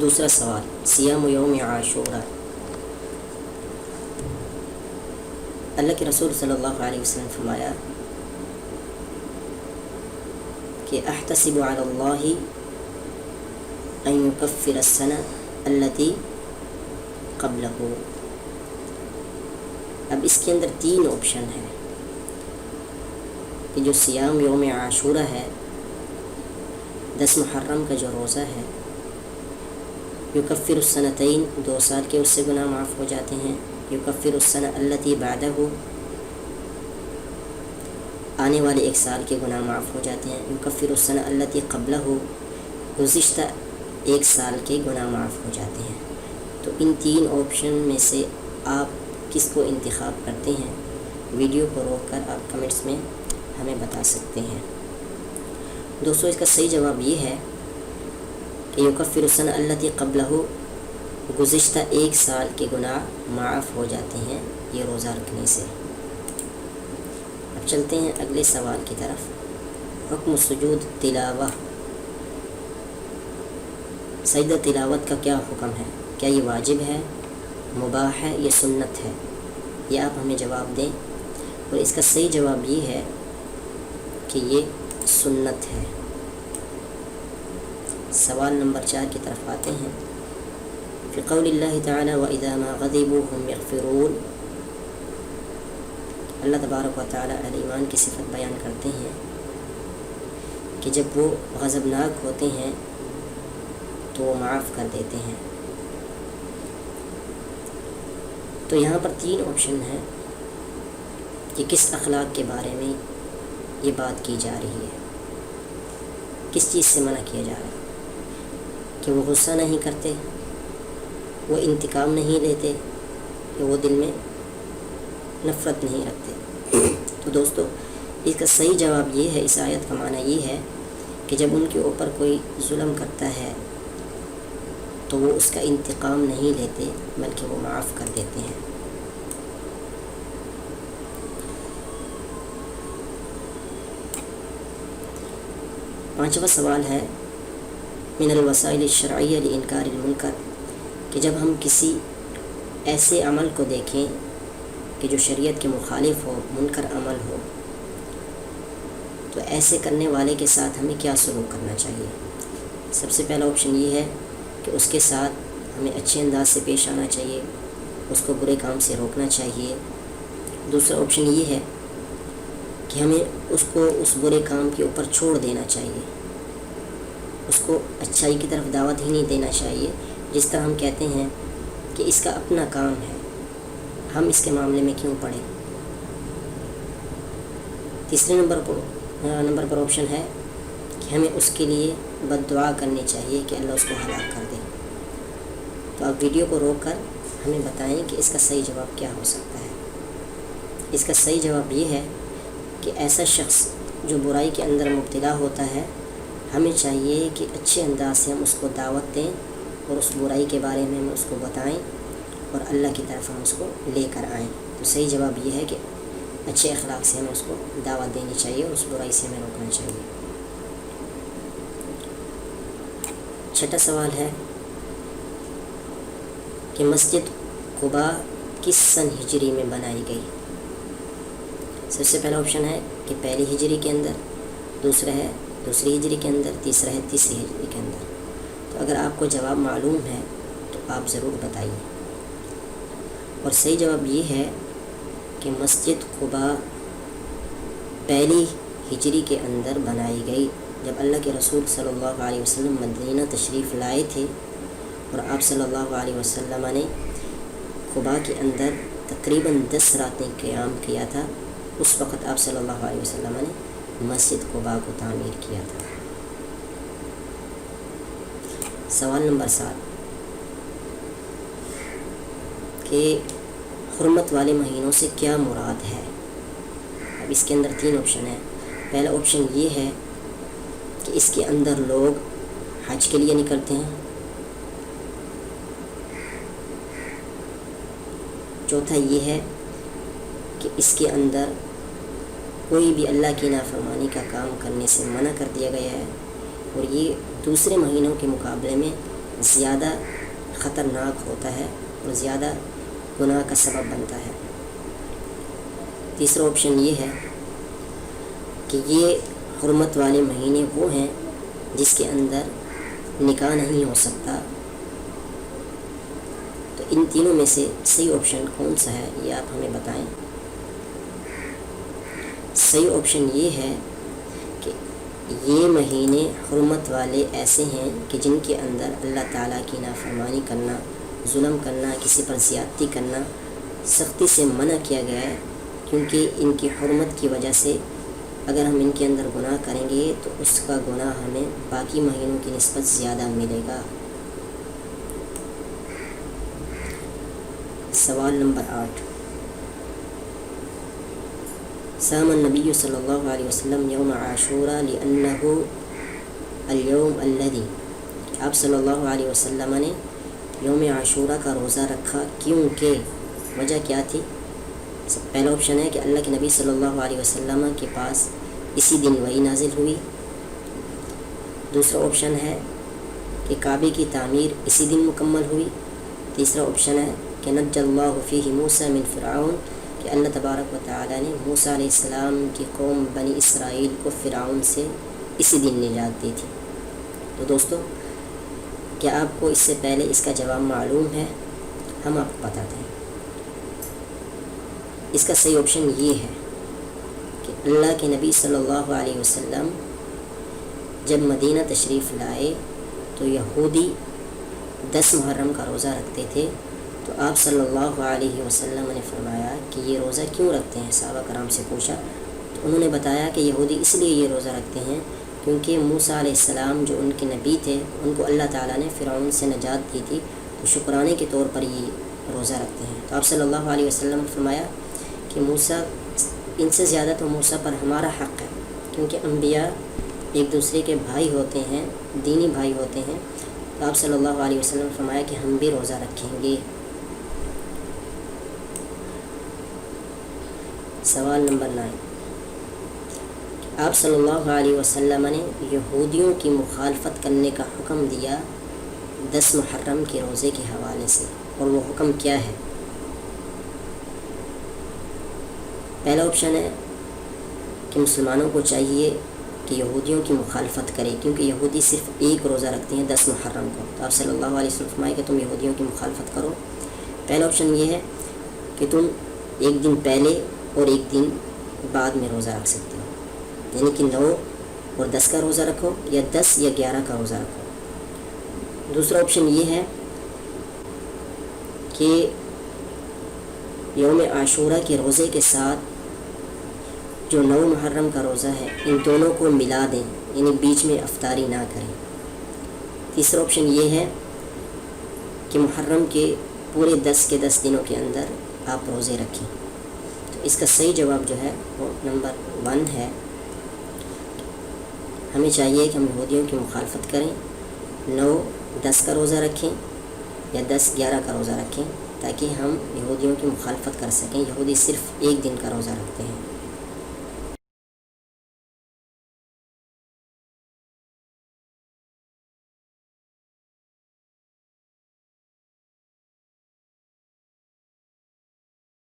دوسرا سوال، صیام یوم عاشورہ۔ اللہ کے رسول صلی اللہ علیہ وسلم فرمایا کہ احتسب علی اللہ ان یکفر السنہ التی قبلہ۔ اب اس کے اندر 3 آپشن ہے کہ جو صیام یوم عاشورہ ہے، 10 محرم کا جو روزہ ہے، یکفر السنتین، 2 سال کے اس سے گناہ معاف ہو جاتے ہیں، یکفر السنہ التی بعدہ، آنے والے 1 سال کے گناہ معاف ہو جاتے ہیں، یکفر السنہ التی قبلہ، گزشتہ 1 سال کے گناہ معاف ہو جاتے ہیں۔ تو ان 3 آپشن میں سے آپ کس کو انتخاب کرتے ہیں؟ ویڈیو کو روک کر آپ کمنٹس میں ہمیں بتا سکتے ہیں۔ دوستو، اس کا صحیح جواب یہ ہے کہ یکفر السنہ التی قبلہ، گزشتہ 1 سال کے گناہ معاف ہو جاتے ہیں یہ روزہ رکھنے سے۔ اب چلتے ہیں اگلے سوال کی طرف۔ حکم سجود تلاوہ، سجدہ تلاوت کا کیا حکم ہے؟ کیا یہ واجب ہے، مباح ہے یا سنت ہے؟ یہ آپ ہمیں جواب دیں، اور اس کا صحیح جواب یہ ہے کہ یہ سنت ہے۔ سوال نمبر 4 کی طرف آتے ہیں۔ فی قول اللہ تعالی وَإِذَا مَا غَضِبُوا هُمْ يَغْفِرُونَ، اللہ تبارک و تعالی اہل ایمان کی صفت بیان کرتے ہیں کہ جب وہ غضبناک ہوتے ہیں تو وہ معاف کر دیتے ہیں۔ تو یہاں پر 3 آپشن ہیں کہ کس اخلاق کے بارے میں یہ بات کی جا رہی ہے، کس چیز سے منع کیا جا رہا ہے، کہ وہ غصہ نہیں کرتے، وہ انتقام نہیں لیتے، کہ وہ دل میں نفرت نہیں رکھتے۔ تو دوستو، اس کا صحیح جواب یہ ہے، اس آیت کا معنی یہ ہے کہ جب ان کے اوپر کوئی ظلم کرتا ہے تو وہ اس کا انتقام نہیں لیتے بلکہ وہ معاف کر دیتے ہیں۔ پانچواں سوال ہے، من الوسائل الشرعیہ لانکار المنکر، کہ جب ہم کسی ایسے عمل کو دیکھیں کہ جو شریعت کے مخالف ہو، منکر عمل ہو، تو ایسے کرنے والے کے ساتھ ہمیں کیا سلوک کرنا چاہیے؟ سب سے پہلا آپشن یہ ہے کہ اس کے ساتھ ہمیں اچھے انداز سے پیش آنا چاہیے، اس کو برے کام سے روکنا چاہیے۔ دوسرا آپشن یہ ہے کہ ہمیں اس کو اس برے کام کے اوپر چھوڑ دینا چاہیے، اس کو اچھائی کی طرف دعوت ہی نہیں دینا چاہیے، جس طرح ہم کہتے ہیں کہ اس کا اپنا کام ہے، ہم اس کے معاملے میں کیوں پڑیں۔ تیسرے نمبر پر آپشن ہے کہ ہمیں اس کے لیے بد دعا کرنی چاہیے کہ اللہ اس کو ہلاک کر دے۔ تو آپ ویڈیو کو روک کر ہمیں بتائیں کہ اس کا صحیح جواب کیا ہو سکتا ہے۔ اس کا صحیح جواب یہ ہے کہ ایسا شخص جو برائی کے اندر مبتلا ہوتا ہے، ہمیں چاہیے کہ اچھے انداز سے ہم اس کو دعوت دیں اور اس برائی کے بارے میں ہم اس کو بتائیں اور اللہ کی طرف ہم اس کو لے کر آئیں۔ تو صحیح جواب یہ ہے کہ اچھے اخلاق سے ہمیں اس کو دعوت دینی چاہیے اور اس برائی سے ہمیں روکنا چاہیے۔ چھٹا سوال ہے کہ مسجد قباء کس سن ہجری میں بنائی گئی؟ سب سے پہلا آپشن ہے کہ 1 ہجری کے اندر، دوسرا ہے 2 ہجری کے اندر، تیسرا ہے 3 ہجری کے اندر۔ تو اگر آپ کو جواب معلوم ہے تو آپ ضرور بتائیے۔ اور صحیح جواب یہ ہے کہ مسجد قباء 1 ہجری کے اندر بنائی گئی، جب اللہ کے رسول صلی اللہ علیہ وسلم مدینہ تشریف لائے تھے اور آپ صلی اللہ علیہ وسلم نے قباء کے اندر تقریباً 10 راتیں قیام کیا تھا، اس وقت آپ صلی اللہ علیہ وسلم نے مسجد قباء کو تعمیر کیا تھا۔ سوال نمبر 7 کہ حرمت والے مہینوں سے کیا مراد ہے؟ اب اس کے اندر 3 آپشن ہیں۔ پہلا آپشن یہ ہے کہ اس کے اندر لوگ حج کے لیے نکلتے ہیں، چوتھا یہ ہے کہ اس کے اندر کوئی بھی اللہ کی نافرمانی کا کام کرنے سے منع کر دیا گیا ہے، اور یہ دوسرے مہینوں کے مقابلے میں زیادہ خطرناک ہوتا ہے اور زیادہ گناہ کا سبب بنتا ہے۔ تیسرا آپشن یہ ہے کہ یہ حرمت والے مہینے وہ ہیں جس کے اندر نکاح نہیں ہو سکتا۔ تو ان تینوں میں سے صحیح آپشن کون سا ہے یہ آپ ہمیں بتائیں۔ صحیح آپشن یہ ہے کہ یہ مہینے حرمت والے ایسے ہیں کہ جن کے اندر اللہ تعالیٰ کی نافرمانی کرنا، ظلم کرنا، کسی پر زیادتی کرنا سختی سے منع کیا گیا ہے، کیونکہ ان کی حرمت کی وجہ سے اگر ہم ان کے اندر گناہ کریں گے تو اس کا گناہ ہمیں باقی مہینوں کی نسبت زیادہ ملے گا۔ سوال نمبر 8، صام النبی صلی اللہ علیہ وسلم یوم عاشوراء لأنہ اليوم الذی، آپ صلی اللہ علیہ وسلم نے یوم عاشوراء کا روزہ رکھا کیونکہ وجہ کیا تھی؟ پہلا آپشن ہے کہ اللہ کے نبی صلی اللہ علیہ وسلم کے پاس اسی دن وحی نازل ہوئی۔ دوسرا آپشن ہے کہ کعبے کی تعمیر اسی دن مکمل ہوئی۔ تیسرا آپشن ہے کہ نجى اللہ فیہ موسیٰ من فرعون، کہ اللہ تبارک و تعالی نے موسیٰ علیہ السلام کی قوم بنی اسرائیل کو فرعون سے اسی دن نجات دی تھی۔ تو دوستو، کیا آپ کو اس سے پہلے اس کا جواب معلوم ہے؟ ہم آپ کو بتاتے ہیں۔ اس کا صحیح آپشن یہ ہے کہ اللہ کے نبی صلی اللہ علیہ وسلم جب مدینہ تشریف لائے تو یہودی 10 محرم کا روزہ رکھتے تھے، تو آپ صلی اللہ علیہ وسلم نے فرمایا کہ یہ روزہ کیوں رکھتے ہیں؟ صحابہ کرام سے پوچھا تو انہوں نے بتایا کہ یہودی اس لیے یہ روزہ رکھتے ہیں کیونکہ موسیٰ علیہ السلام جو ان کے نبی تھے، ان کو اللہ تعالیٰ نے فرعون سے نجات دی تھی، تو شکرانے کے طور پر یہ روزہ رکھتے ہیں۔ تو آپ صلی اللہ علیہ وسلم نے فرمایا کہ موسیٰ، ان سے زیادہ تو موسیٰ پر ہمارا حق ہے، کیونکہ انبیاء ایک دوسرے کے بھائی ہوتے ہیں، دینی بھائی ہوتے ہیں۔ تو آپ صلی اللہ علیہ وسلم نے فرمایا کہ ہم بھی روزہ رکھیں گے۔ سوال نمبر 9، آپ صلی اللہ علیہ وسلم نے یہودیوں کی مخالفت کرنے کا حکم دیا 10 محرم کے روزے کے حوالے سے، اور وہ حکم کیا ہے؟ پہلا آپشن ہے کہ مسلمانوں کو چاہیے کہ یہودیوں کی مخالفت کرے، کیونکہ یہودی صرف ایک روزہ رکھتے ہیں 10 محرم کو۔ تو آپ صلی اللہ علیہ وسلم فرمائے کہ تم یہودیوں کی مخالفت کرو۔ پہلا آپشن یہ ہے کہ تم ایک دن پہلے اور ایک دن بعد میں روزہ رکھ سکتے ہو، یعنی کہ 9 اور 10 کا روزہ رکھو، یا 10 یا 11 کا روزہ رکھو۔ دوسرا آپشن یہ ہے کہ یوم عاشوراء کے روزے کے ساتھ جو 9 محرم کا روزہ ہے ان دونوں کو ملا دیں، یعنی بیچ میں افطاری نہ کریں۔ تیسرا آپشن یہ ہے کہ محرم کے پورے 10 کے 10 دنوں کے اندر آپ روزے رکھیں۔ تو اس کا صحیح جواب جو ہے وہ نمبر 1 ہے۔ ہمیں چاہیے کہ ہم یہودیوں کی مخالفت کریں، 9 10 کا روزہ رکھیں یا 10 11 کا روزہ رکھیں، تاکہ ہم یہودیوں کی مخالفت کر سکیں۔ یہودی صرف ایک دن کا روزہ رکھتے ہیں۔